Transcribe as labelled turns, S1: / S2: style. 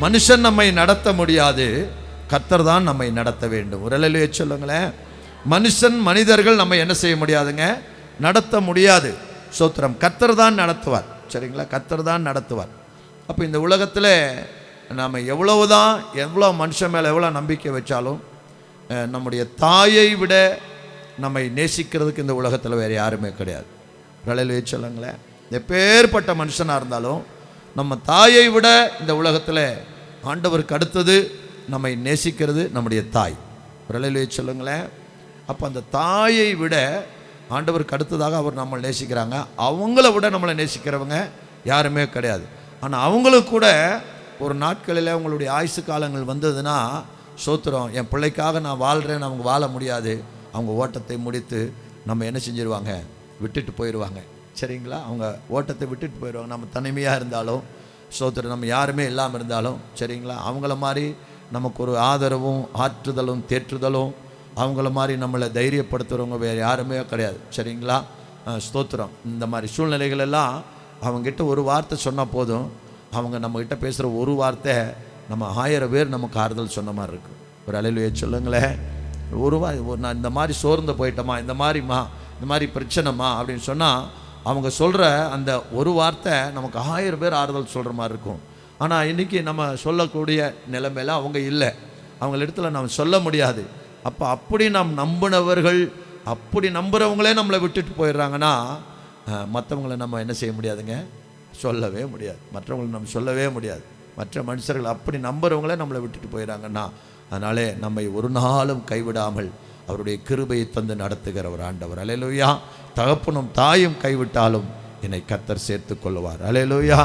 S1: மனுஷன் நம்மை நடத்த முடியாது, கர்த்தர் தான் நம்மை நடத்த வேண்டும். ஒரு அல்லேலூயா சொல்லுங்களேன். மனிதர்கள் நம்ம என்ன செய்ய முடியாதுங்க, நடத்த முடியாது. ஸ்தோத்திரம். கர்த்தர் தான் நடத்துவார். சரிங்களா? கர்த்தர் தான் நடத்துவார். அப்போ இந்த உலகத்தில் நாம் எவ்வளோ மனுஷன் மேலே எவ்வளோ நம்பிக்கை வச்சாலும் நம்முடைய தாயை விட நம்மை நேசிக்கிறதுக்கு இந்த உலகத்தில் வேறு யாருமே கிடையாது. அல்லேலூயா சொல்லுங்களேன். எப்பேற்பட்ட மனுஷனாக இருந்தாலும் நம்ம தாயை விட இந்த உலகத்தில் ஆண்டவருக்கு அடுத்தது நம்மை நேசிக்கிறது நம்முடைய தாய். அல்லேலூயா சொல்லுங்களேன். அப்போ அந்த தாயை விட ஆண்டவருக்கு அடுத்ததாக அவர் நம்மளை நேசிக்கிறாங்க. அவங்கள விட நம்மளை நேசிக்கிறவங்க யாருமே கிடையாது. ஆனால் அவங்களுக்கு கூட ஒரு நாட்களில் அவங்களுடைய ஆயுசு காலங்கள் வந்ததுன்னா, சோத்திரம், என் பிள்ளைக்காக நான் வாழ்கிறேன்னு அவங்க வாழ முடியாது. அவங்க ஓட்டத்தை முடித்து நம்ம என்ன செஞ்சிருவாங்க, விட்டுட்டு போயிடுவாங்க. சரிங்களா? அவங்க ஓட்டத்தை விட்டுட்டு போயிடுவாங்க. நம்ம தனிமையாக இருந்தாலும், சோத்திரம், நம்ம யாருமே இல்லாமல் இருந்தாலும், சரிங்களா, அவங்கள மாதிரி நமக்கு ஒரு ஆதரவும் ஆற்றுதலும் தேற்றுதலும் அவங்கள மாதிரி நம்மளை தைரியப்படுத்துகிறவங்க வேறு யாருமே கிடையாது. சரிங்களா? ஸ்தோத்திரம். இந்த மாதிரி சூழ்நிலைகள் எல்லாம் அவங்ககிட்ட ஒரு வார்த்தை சொன்னால் போதும், அவங்க நம்மக்கிட்ட பேசுகிற ஒரு வார்த்தை நம்ம 1000 பேர் நமக்கு ஆறுதல் சொன்ன மாதிரி இருக்குது. ஒரு அல்லேலூயா சொல்லுங்களேன். நான் இந்த மாதிரி சோர்ந்து போயிட்டோமா, இந்த மாதிரி பிரச்சனைமா அப்படின்னு சொன்னால் அவங்க சொல்கிற அந்த ஒரு வார்த்தை நமக்கு 1000 பேர் ஆறுதல் சொல்கிற மாதிரி இருக்கும். ஆனால் இன்றைக்கி நம்ம சொல்லக்கூடிய நிலைமையில் அவங்க இல்லை. அவங்கள இடத்துல நம்ம சொல்ல முடியாது. அப்போ அப்படி நாம் நம்பினவர்கள், அப்படி நம்புகிறவங்களே நம்மளை விட்டுட்டு போயிடுறாங்கன்னா, மற்றவங்களை நம்ம என்ன செய்ய முடியாதுங்க, சொல்லவே முடியாது. மற்றவங்களை நம்ம சொல்லவே முடியாது. மற்ற மனுஷர்கள் அப்படி நம்புகிறவங்களே நம்மளை விட்டுட்டு போயிடறாங்கன்னா, அதனாலே நம்மை ஒரு நாளும் கைவிடாமல் அவருடைய கிருபையை தந்து நடத்துகிற ஒரு ஆண்டவர். அல்லேலூயா. தகப்பனும் தாயும் கைவிட்டாலும் என்னை கர்த்தர் சேர்த்து கொள்ளுவார். அல்லேலூயா.